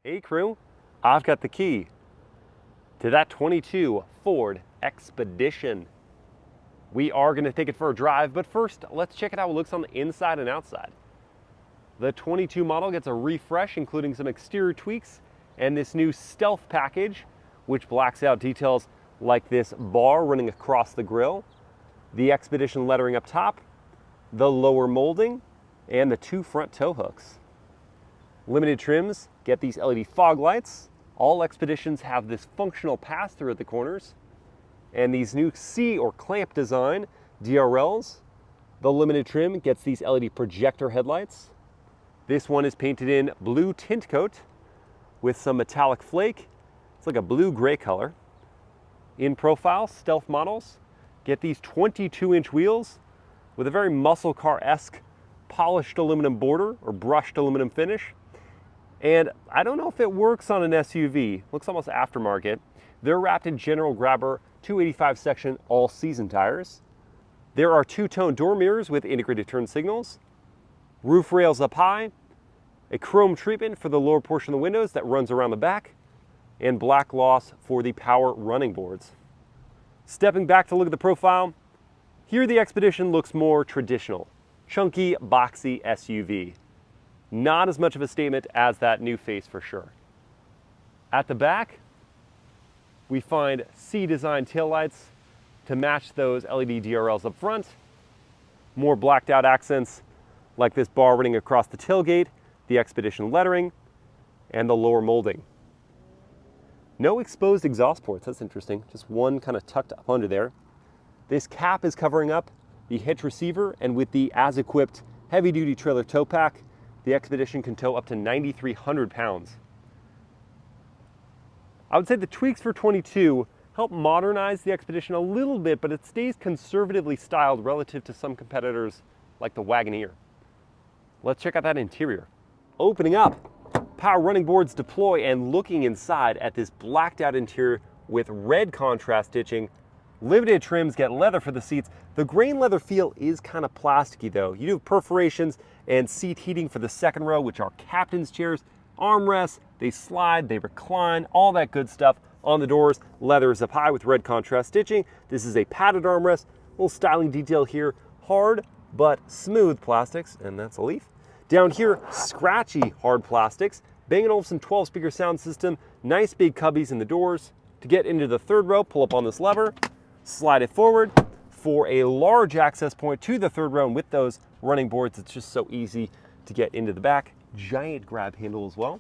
Hey crew, I've got the key to that 22 Ford Expedition. We are going to take it for a drive, but first let's check out how it looks on the inside and outside. The 22 model gets a refresh, including some exterior tweaks and this new stealth package, which blacks out details like this bar running across the grille, the Expedition lettering up top, the lower molding, and the two front tow hooks. Limited trims get these LED fog lights. All Expeditions have this functional pass-through at the corners. And these new C or clamp design DRLs. The limited trim gets these LED projector headlights. This one is painted in blue tint coat with some metallic flake. It's like a blue-gray color. In profile, stealth models get these 22-inch wheels with a very muscle car-esque polished aluminum border or brushed aluminum finish. And I don't know if it works on an SUV. Looks almost aftermarket. They're wrapped in General Grabber 285 section all-season tires. There are two-tone door mirrors with integrated turn signals. Roof rails up high. A chrome treatment for the lower portion of the windows that runs around the back. And black gloss for the power running boards. Stepping back to look at the profile, here the Expedition looks more traditional. Chunky, boxy SUV. Not as much of a statement as that new face for sure. At the back, we find C-design taillights to match those LED DRLs up front. More blacked out accents like this bar running across the tailgate, the Expedition lettering, and the lower molding. No exposed exhaust ports, that's interesting. Just one kind of tucked up under there. This cap is covering up the hitch receiver, and with the as-equipped heavy-duty trailer tow pack, the Expedition can tow up to 9,300 pounds. I would say the tweaks for 22 help modernize the Expedition a little bit, but it stays conservatively styled relative to some competitors like the Wagoneer. Let's check out that interior. Opening up, power running boards deploy, and looking inside at this blacked out interior with red contrast stitching. Limited trims get leather for the seats. The grain leather feel is kind of plasticky though. You do have perforations and seat heating for the second row, which are captain's chairs, armrests, they slide, they recline, all that good stuff. On the doors, leather is up high with red contrast stitching. This is a padded armrest, little styling detail here, hard but smooth plastics, and that's a leaf. Down here, scratchy hard plastics, Bang & Olufsen 12-speaker sound system, nice big cubbies in the doors. To get into the third row, pull up on this lever, slide it forward for a large access point to the third row, and with those running boards, it's just so easy to get into the back. Giant grab handle as well.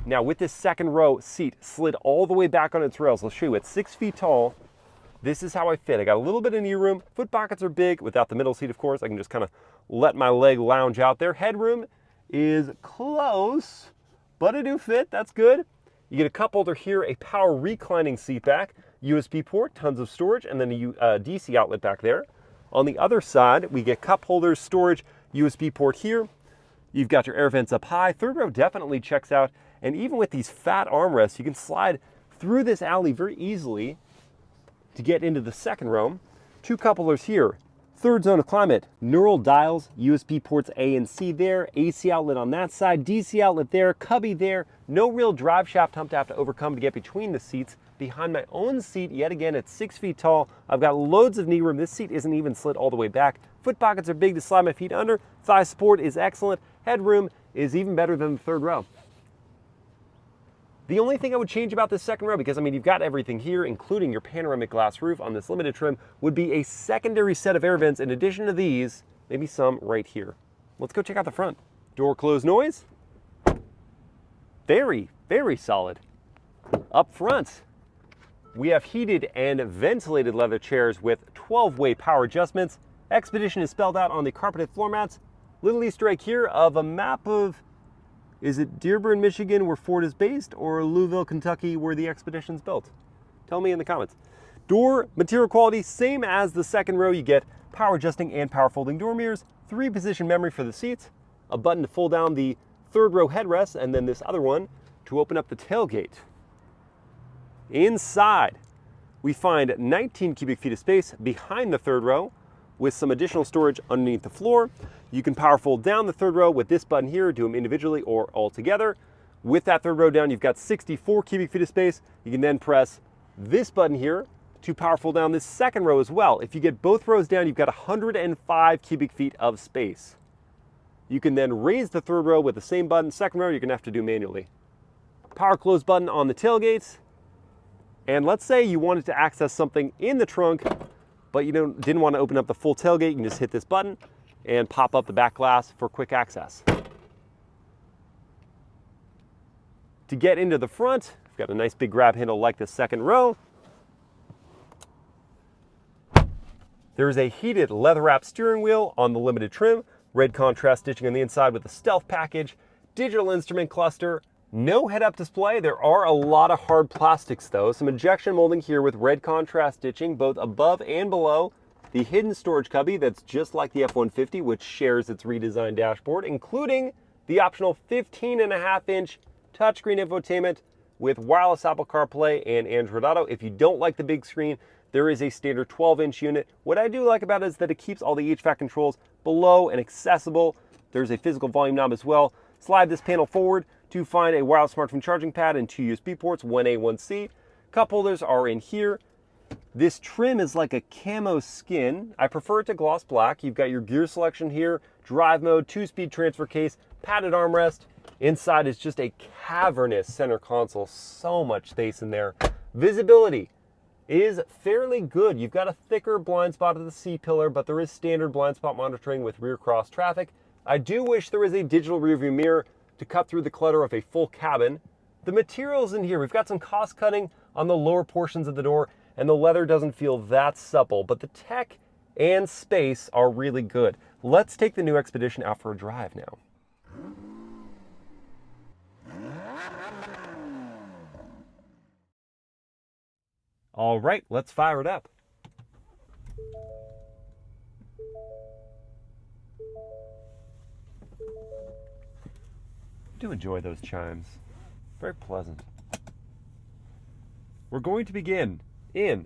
Now with this second row seat slid all the way back on its rails, I'll show you at 6 feet tall, this is how I fit. I got a little bit of knee room, foot pockets are big, without the middle seat of course. I can just kind of let my leg lounge out there. Headroom is close, but it do fit, that's good. You get a cup holder here, a power reclining seat back, USB port, tons of storage, and then a DC outlet back there. On the other side, we get cup holders, storage, USB port here. You've got your air vents up high. Third row definitely checks out. And even with these fat armrests, you can slide through this alley very easily to get into the second row. Two cup holders here. Third zone of climate, neural dials, USB ports A and C there, AC outlet on that side, DC outlet there, cubby there, no real drive shaft hump to have to overcome to get between the seats. Behind my own seat, yet again at 6 feet tall, I've got loads of knee room. This seat isn't even slid all the way back. Foot pockets are big to slide my feet under. Thigh support is excellent. Headroom is even better than the third row. The only thing I would change about this second row, because I mean you've got everything here, including your panoramic glass roof on this limited trim, would be a secondary set of air vents in addition to these, maybe some right here. Let's go check out the front. Door close noise. Very, very solid. Up front, we have heated and ventilated leather chairs with 12-way power adjustments. Expedition is spelled out on the carpeted floor mats. Little Easter egg here of a map of, is it Dearborn, Michigan, where Ford is based, or Louisville, Kentucky, where the Expedition's built? Tell me in the comments. Door material quality, same as the second row. You get power adjusting and power folding door mirrors, 3-position memory for the seats, a button to fold down the third row headrest, and then this other one to open up the tailgate. Inside, we find 19 cubic feet of space behind the third row with some additional storage underneath the floor. You can power fold down the third row with this button here, do them individually or all together. With that third row down, you've got 64 cubic feet of space. You can then press this button here to power fold down this second row as well. If you get both rows down, you've got 105 cubic feet of space. You can then raise the third row with the same button. Second row, you're gonna have to do manually. Power close button on the tailgates. And let's say you wanted to access something in the trunk, but you didn't want to open up the full tailgate. You can just hit this button and pop up the back glass for quick access. To get into the front, we've got a nice big grab handle like the second row. There is a heated leather wrap steering wheel on the limited trim, red contrast stitching on the inside with the stealth package, digital instrument cluster, no head-up display. There are a lot of hard plastics though. Some injection molding here with red contrast stitching both above and below. The hidden storage cubby that's just like the F-150, which shares its redesigned dashboard, including the optional 15.5-inch touchscreen infotainment with wireless Apple CarPlay and Android Auto. If you don't like the big screen, there is a standard 12-inch unit. What I do like about it is that it keeps all the HVAC controls below and accessible. There's a physical volume knob as well. Slide this panel forward to find a wireless smartphone charging pad and 2 USB ports, 1A, 1C. Cup holders are in here. This trim is like a camo skin. I prefer it to gloss black. You've got your gear selection here, drive mode, 2-speed transfer case, padded armrest. Inside is just a cavernous center console. So much space in there. Visibility is fairly good. You've got a thicker blind spot at the C-pillar, but there is standard blind spot monitoring with rear cross traffic. I do wish there was a digital rearview mirror to cut through the clutter of a full cabin. The materials in here, we've got some cost cutting on the lower portions of the door, and the leather doesn't feel that supple, but the tech and space are really good. Let's take the new Expedition out for a drive now. All right, let's fire it up. I do enjoy those chimes. Very pleasant. We're going to begin in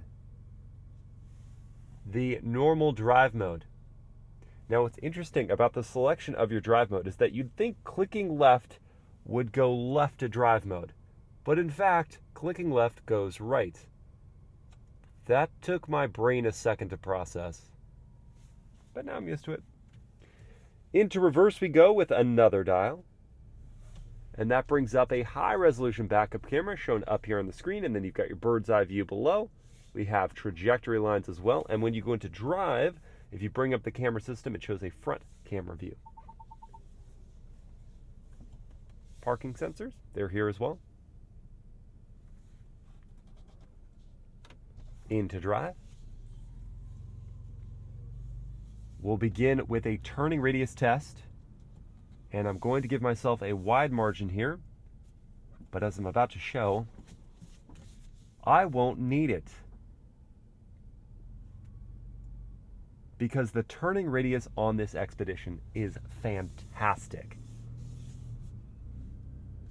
the normal drive mode. Now, what's interesting about the selection of your drive mode is that you'd think clicking left would go left to drive mode, but in fact, clicking left goes right. That took my brain a second to process, but now I'm used to it. Into reverse we go with another dial, and that brings up a high resolution backup camera shown up here on the screen, and then you've got your bird's eye view below. We have trajectory lines as well, and when you go into drive, if you bring up the camera system, it shows a front camera view. Parking sensors, they're here as well. Into drive. We'll begin with a turning radius test, and I'm going to give myself a wide margin here, but as I'm about to show, I won't need it because the turning radius on this Expedition is fantastic.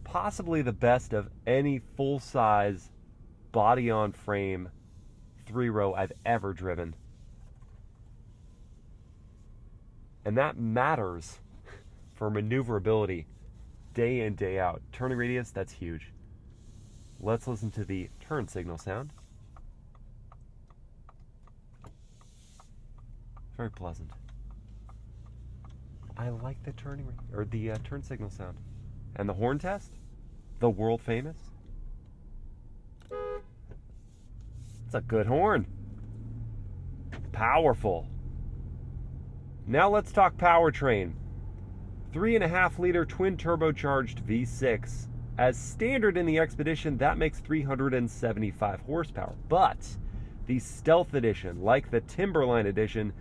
Possibly the best of any full-size body-on-frame 3-row I've ever driven. And that matters for maneuverability day in, day out. Turning radius, that's huge. Let's listen to the turn signal sound. Very pleasant. I like the turn signal sound. And the horn test, the world famous. It's a good horn. Powerful. Now let's talk powertrain. 3.5-liter twin turbocharged V6. As standard in the Expedition, that makes 375 horsepower. But the Stealth Edition, like the Timberline Edition,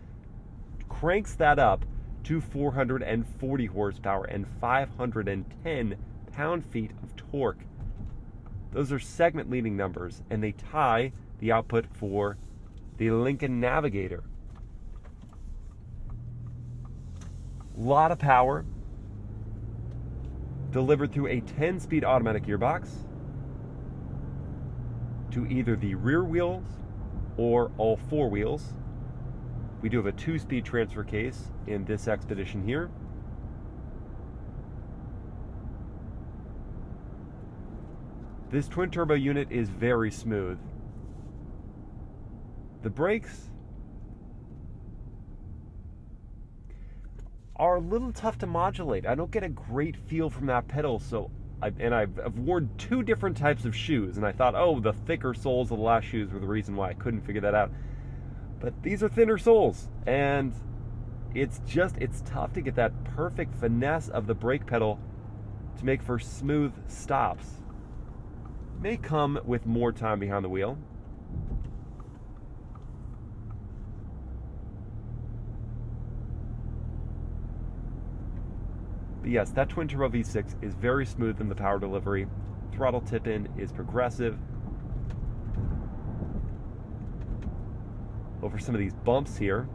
cranks that up to 440 horsepower and 510 pound-feet of torque. Those are segment-leading numbers, and they tie the output for the Lincoln Navigator. A lot of power delivered through a 10-speed automatic gearbox to either the rear wheels or all 4 wheels. We do have a 2-speed transfer case in this Expedition here. This twin turbo unit is very smooth. The brakes are a little tough to modulate. I don't get a great feel from that pedal, so I've worn 2 different types of shoes, and I thought, oh, the thicker soles of the last shoes were the reason why I couldn't figure that out. But these are thinner soles, and it's tough to get that perfect finesse of the brake pedal to make for smooth stops. May come with more time behind the wheel. But yes, that twin turbo V6 is very smooth in the power delivery. Throttle tip-in is progressive. Over some of these bumps here.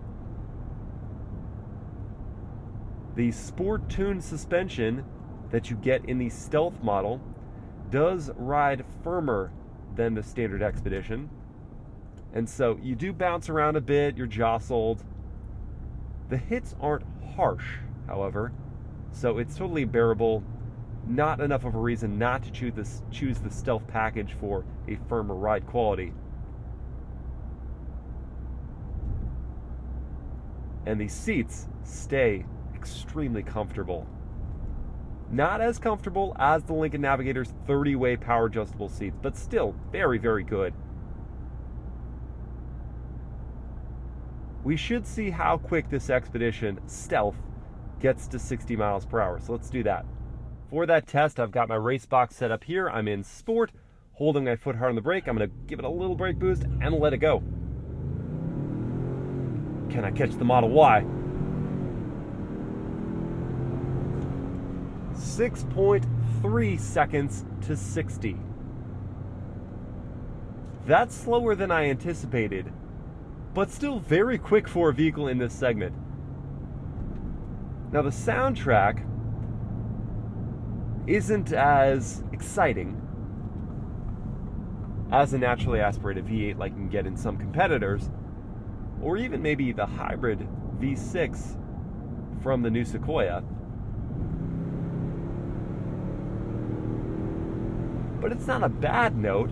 The Sport Tune suspension that you get in the Stealth model does ride firmer than the standard Expedition. And so you do bounce around a bit, you're jostled. The hits aren't harsh, however, so it's totally bearable. Not enough of a reason not to choose the Stealth package for a firmer ride quality. And the seats stay extremely comfortable. Not as comfortable as the Lincoln Navigator's 30-way power adjustable seats, but still very, very good. We should see how quick this Expedition Stealth gets to 60 miles per hour, so let's do that. For that test, I've got my race box set up here. I'm in Sport, holding my foot hard on the brake. I'm going to give it a little brake boost and let it go. Can I catch the Model Y? 6.3 seconds to 60. That's slower than I anticipated, but still very quick for a vehicle in this segment. Now the soundtrack isn't as exciting as a naturally aspirated V8 like you can get in some competitors, or even maybe the hybrid V6 from the new Sequoia. But it's not a bad note.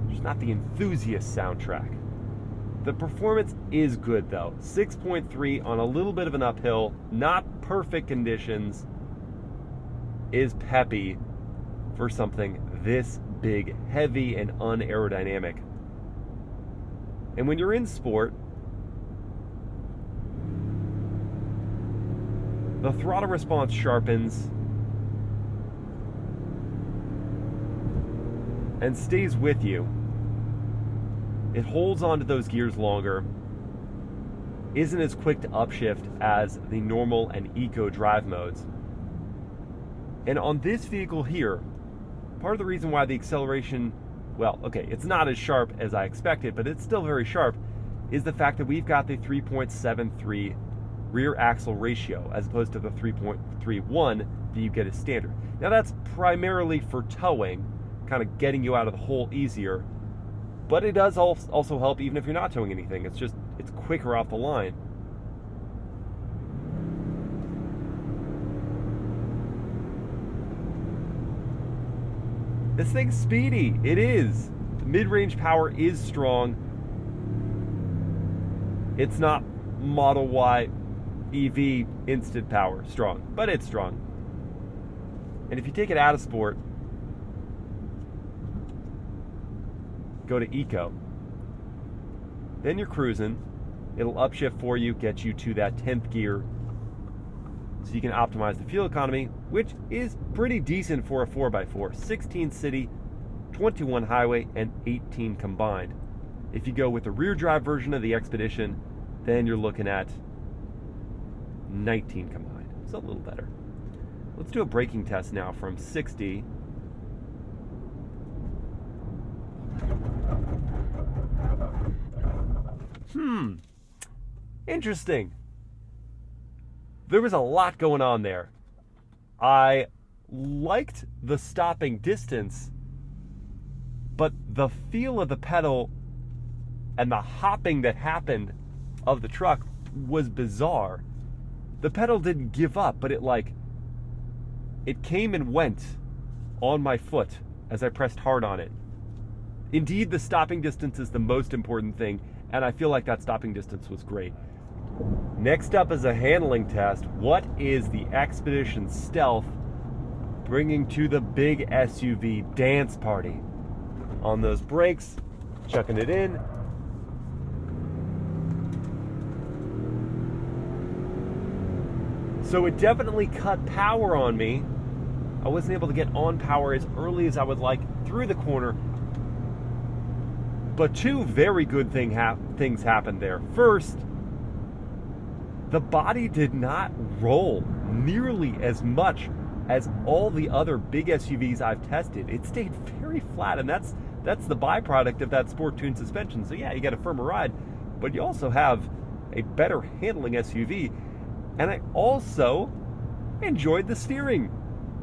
It's not the enthusiast soundtrack. The performance is good though. 6.3 on a little bit of an uphill, not perfect conditions, is peppy for something this big, heavy, and unaerodynamic. And when you're in Sport, the throttle response sharpens and stays with you. It holds onto those gears longer, isn't as quick to upshift as the normal and eco drive modes. And on this vehicle here, part of the reason why the acceleration, well, okay, it's not as sharp as I expected, but it's still very sharp, is the fact that we've got the 3.73 rear axle ratio as opposed to the 3.31 that you get as standard. Now that's primarily for towing, kind of getting you out of the hole easier, but it does also help even if you're not towing anything. It's quicker off the line. This thing's speedy. It is. The mid-range power is strong. It's not Model Y EV instant power strong, but it's strong. And if you take it out of Sport, go to Eco, then you're cruising. It'll upshift for you, get you to that 10th gear, so you can optimize the fuel economy, which is pretty decent for a 4x4. 16 city, 21 highway, and 18 combined. If you go with the rear drive version of the Expedition, then you're looking at 19 combined. It's a little better. Let's do a braking test now from 60. Interesting. There was a lot going on there. I liked the stopping distance, but the feel of the pedal and the hopping that happened of the truck was bizarre. The pedal didn't give up, but it came and went on my foot as I pressed hard on it. Indeed, the stopping distance is the most important thing, and I feel like that stopping distance was great. Next up is a handling test. What is the Expedition Stealth bringing to the big SUV dance party? On those brakes, chucking it in. So it definitely cut power on me. I wasn't able to get on power as early as I would like through the corner. But two very good things happened there. First, the body did not roll nearly as much as all the other big SUVs I've tested. It stayed very flat, and that's the byproduct of that sport tuned suspension. So yeah, you get a firmer ride, but you also have a better handling SUV. And I also enjoyed the steering.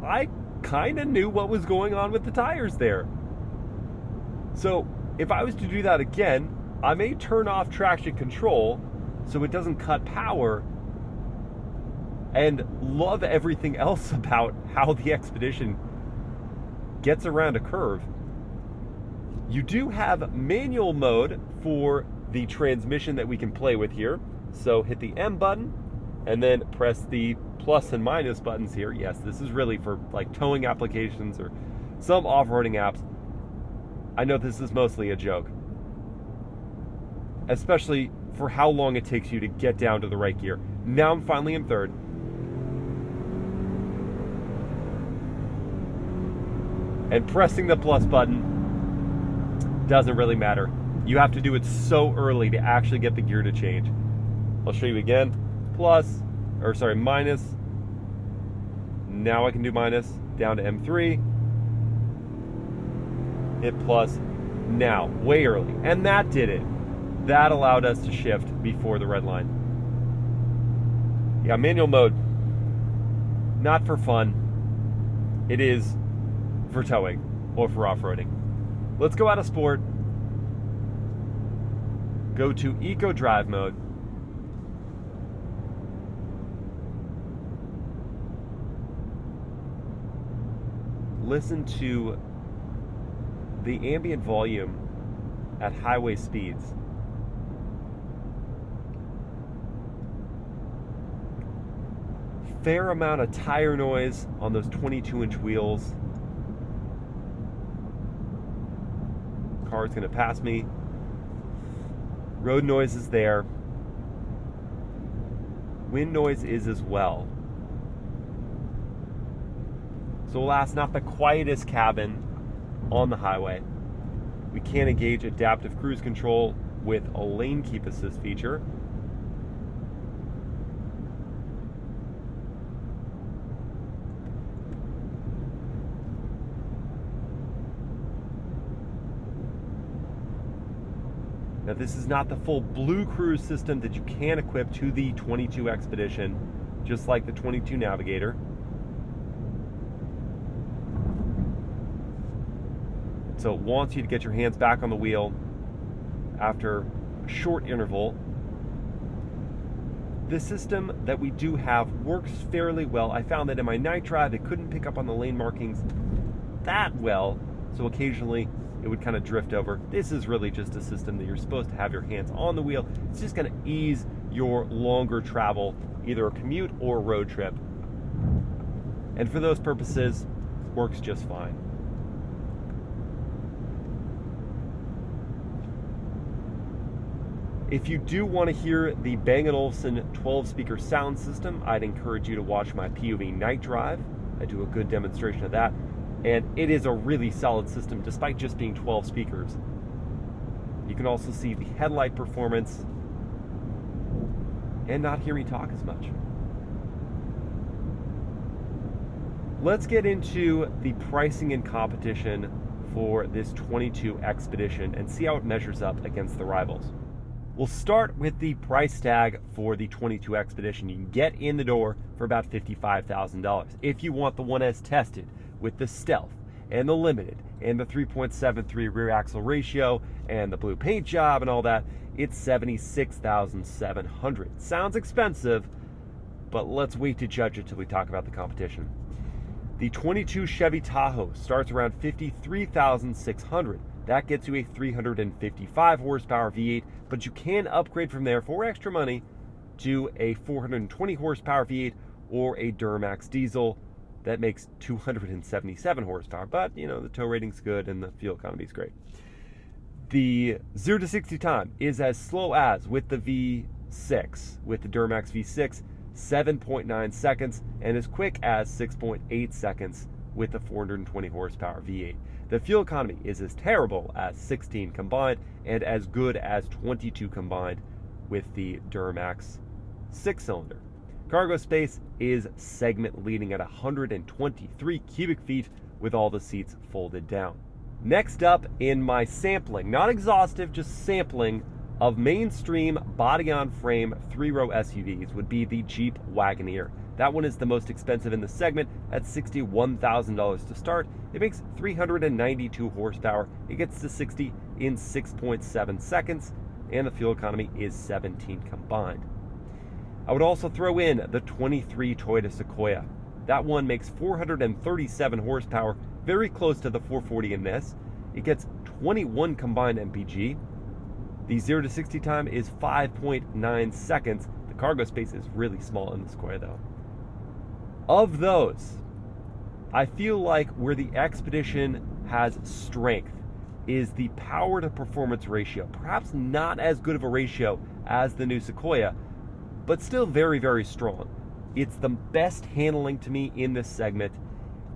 I kind of knew what was going on with the tires there. So if I was to do that again, I may turn off traction control so it doesn't cut power, and love everything else about how the Expedition gets around a curve. You do have manual mode for the transmission that we can play with here. So hit the M button and then press the plus and minus buttons here. Yes, this is really for like towing applications or some off-roading apps. I know this is mostly a joke, especially for how long it takes you to get down to the right gear. Now I'm finally in third. And pressing the plus button doesn't really matter. You have to do it so early to actually get the gear to change. I'll show you again. Minus. Now I can do minus, down to M3. Hit plus. Now, way early. And that did it. That allowed us to shift before the red line. Yeah, manual mode. Not for fun. It is for towing or for off-roading. Let's go out of sport. Go to Eco Drive mode. Listen to the ambient volume at highway speeds. Fair amount of tire noise on those 22-inch wheels. Car's gonna pass me. Road noise is there. Wind noise is as well. So alas, not the quietest cabin on the highway. We can engage adaptive cruise control with a lane keep assist feature. Now this is not the full Blue Cruise system that you can equip to the 22 Expedition, just like the 22 Navigator. So it wants you to get your hands back on the wheel after a short interval. The system that we do have works fairly well. I found that in my night drive, it couldn't pick up on the lane markings that well, so occasionally it would kind of drift over. This is really just a system that you're supposed to have your hands on the wheel. It's just going to ease your longer travel, either a commute or a road trip. And for those purposes, works just fine. If you do want to hear the Bang & Olufsen 12-speaker sound system, I'd encourage you to watch my POV night drive. I do a good demonstration of that. And it is a really solid system despite just being 12 speakers. You can also see the headlight performance and not hear me talk as much. Let's get into the pricing and competition for this 22 Expedition and see how it measures up against the rivals. We'll start with the price tag for the 22 Expedition. You can get in the door for about $55,000. If you want the one as tested with the Stealth and the limited and the 3.73 rear axle ratio and the blue paint job and all that, it's $76,700. Sounds expensive, but let's wait to judge it till we talk about the competition. The 22 Chevy Tahoe starts around $53,600. That gets you a 355 horsepower V8, but you can upgrade from there for extra money to a 420 horsepower V8 or a Duramax diesel that makes 277 horsepower. But, you know, the tow rating's good and the fuel economy is great. The 0 to 60 time is as slow as with the V6, with the Duramax V6, 7.9 seconds, and as quick as 6.8 seconds with the 420 horsepower V8. The fuel economy is as terrible as 16 combined and as good as 22 combined with the Duramax 6-cylinder. Cargo space is segment leading at 123 cubic feet with all the seats folded down. Next up in my sampling, not exhaustive, just sampling of mainstream body-on-frame 3-row SUVs would be the Jeep Wagoneer. That one is the most expensive in the segment at $61,000 to start. It makes 392 horsepower. It gets to 60 in 6.7 seconds, and the fuel economy is 17 combined. I would also throw in the 23 Toyota Sequoia. That one makes 437 horsepower, very close to the 440 in this. It gets 21 combined MPG. The 0 to 60 time is 5.9 seconds. The cargo space is really small in the Sequoia though. Of those, I feel like where the Expedition has strength is the power to performance ratio. Perhaps not as good of a ratio as the new Sequoia, but still very, very strong. It's the best handling to me in this segment.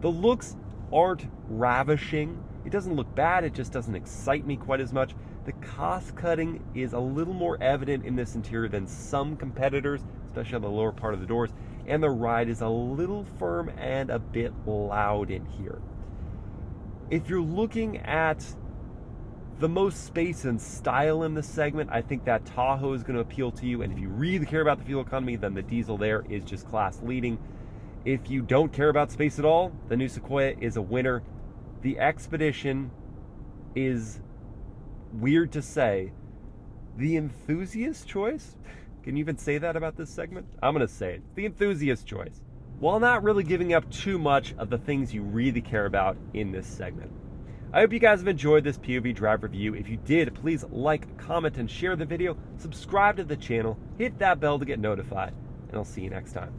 The looks aren't ravishing. It doesn't look bad, it just doesn't excite me quite as much. The cost cutting is a little more evident in this interior than some competitors, especially on the lower part of the doors, and the ride is a little firm and a bit loud in here. If you're looking at the most space and style in this segment, I think that Tahoe is going to appeal to you, and if you really care about the fuel economy, then the diesel there is just class leading. If you don't care about space at all, the new Sequoia is a winner. The Expedition is, weird to say, the enthusiast choice. Can you even say that about this segment? I'm going to say it. The enthusiast choice. While not really giving up too much of the things you really care about in this segment. I hope you guys have enjoyed this POV drive review. If you did, please like, comment, and share the video. Subscribe to the channel. Hit that bell to get notified. And I'll see you next time.